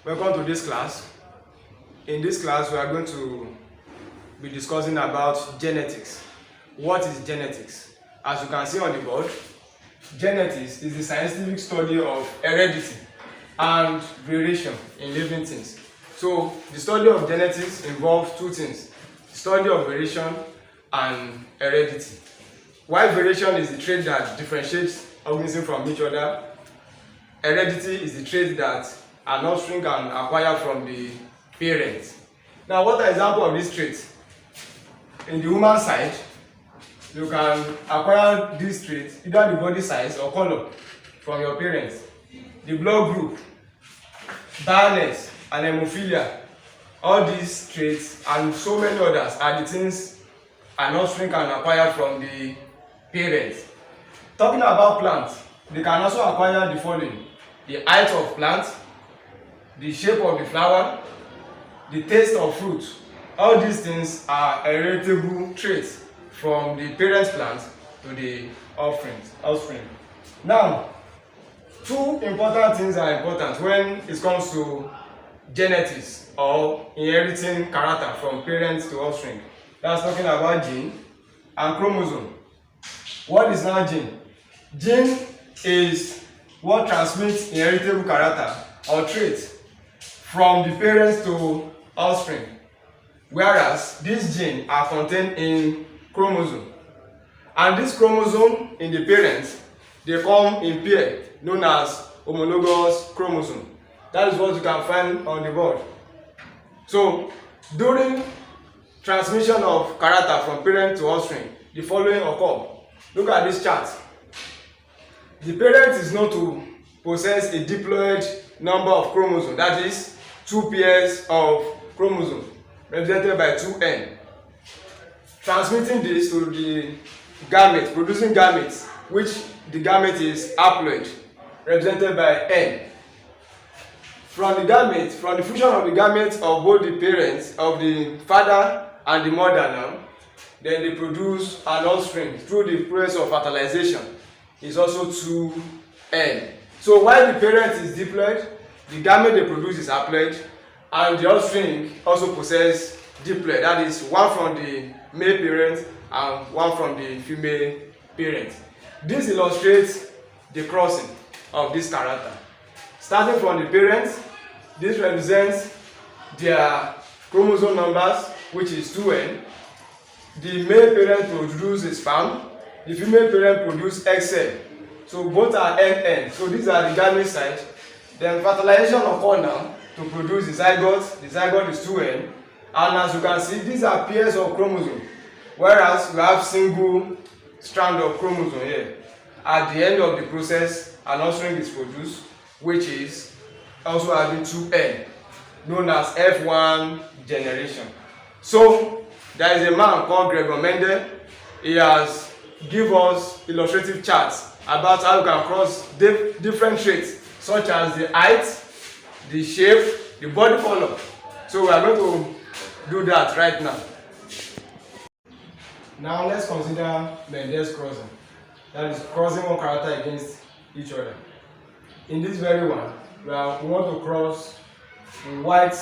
Welcome to this class. In this class, we are going to be discussing about genetics. What is genetics? As you can see on the board, genetics is the scientific study of heredity and variation in living things. So, the study of genetics involves two things: study of variation and heredity. While variation is the trait that differentiates organisms from each other, heredity is the trait that an offspring can acquire from the parents. Now, what are examples of this trait? In the human side, you can acquire this trait, either the body size or color, from your parents. The blood group, barrenness, and hemophilia, all these traits and so many others are the things an offspring can acquire from the parents. Talking about plants, they can also acquire the following: the height of plant, the shape of the flower, the taste of fruit. All these things are heritable traits from the parent plant to the offspring. Now, two important things are important when it comes to genetics or inheriting character from parents to offspring. That's talking about gene and chromosome. What is now gene? Gene is what transmits inheritable character or traits from the parents to offspring, whereas these genes are contained in chromosome. And this chromosome in the parents, they come in pair, known as homologous chromosome. That is what you can find on the board. So, during transmission of character from parent to offspring, the following occur. Look at this chart. The parent is known to possess a diploid number of chromosomes, that is, 2 pairs of chromosomes, represented by 2n. Transmitting this to the gamete, producing gametes, which the gamete is haploid, represented by n. From the fusion of the gametes of both the parents, of the father and the mother now, then they produce an offspring through the process of fertilization. Is also 2n. So while the parent is diploid, the gamete they produce is haploid, and the offspring also possess diploid, that is, one from the male parent and one from the female parent. This illustrates the crossing of this character. Starting from the parents, this represents their chromosome numbers, which is 2n. The male parent produces sperm, the female parent produces egg cell. So both are NN. So these are the gamete side. Then fertilization occurs now to produce the zygote. The zygote is 2n. And as you can see, these are pairs of chromosome, whereas we have single strand of chromosome here. At the end of the process, an offspring is produced, which is also having 2n, known as F1 generation. So there is a man called Gregor Mendel. He has given us illustrative charts about how you can cross different traits, such as the height, the shape, the body color. So we are going to do that right now. Now let's consider Mendel's crossing. That is crossing one character against each other. In this very one, we want to cross white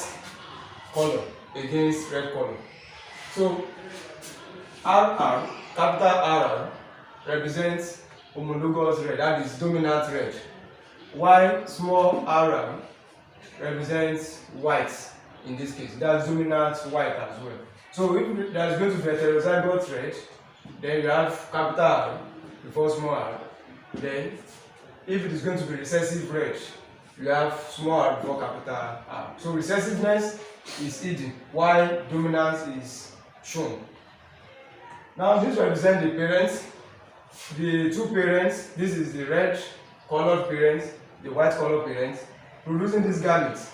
color against red color. So RR, capital RR, represents homologous red, that is dominant red, while small r represents white. In this case, that's dominant white as well. So if there's going to be heterozygote red, then you have capital R before small r. Then if it is going to be recessive red, you have small r before capital R. So recessiveness is hidden while dominance is shown. Now this represents the parents. The two parents, this is the red colored parents, the white colored parents, producing these gametes.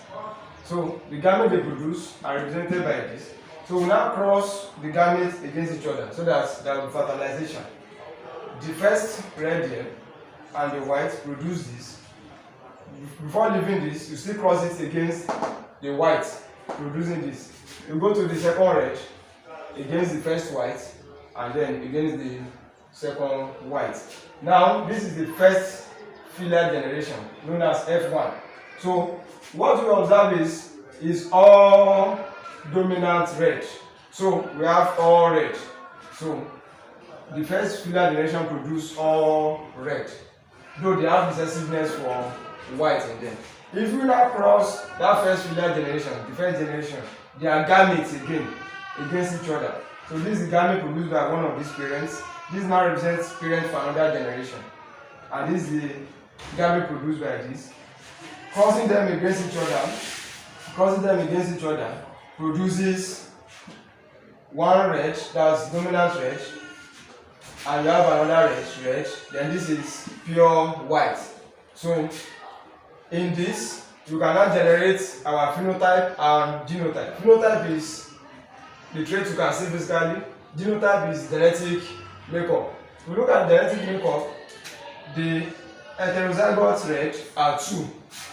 So the gametes they produce are represented by this. So we now cross the gametes against each other so that there will be fertilization. The first red here and the white produce this. Before leaving this, you still cross it against the white, producing this. You go to the second red against the first white, and then against the second white. Now, this is the first filial generation, known as F1. So, what we observe is all dominant red. So we have all red. So the first filial generation produce all red, though they have recessiveness for white in them. If we now cross that first filial generation, the first generation, they are gametes again against each other. So this is the gamete produced by one of these parents. This now represents parent for another generation, and this is the gamete produced by this. Crossing them against each other produces one red, that's dominant red, and you have another red, then this is pure white. So in this, you can now generate our phenotype and genotype. Phenotype is the trait you can see physically. Genotype is genetic makeup. If we look at genetic makeup, the heterozygotes red are 2.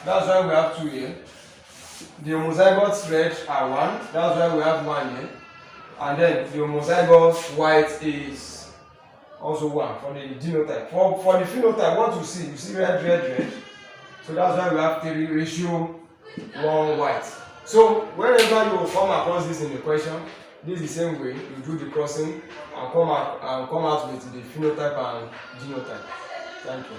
That's why we have 2 here. The homozygotes red are 1. That's why we have 1 here. And then the homozygous white is also 1 for the genotype. For the phenotype, what you see red. So that's why we have 3 ratio 1 white. So whenever you come across this in the question, this is the same way you do the crossing and come out with the phenotype and genotype. Thank you.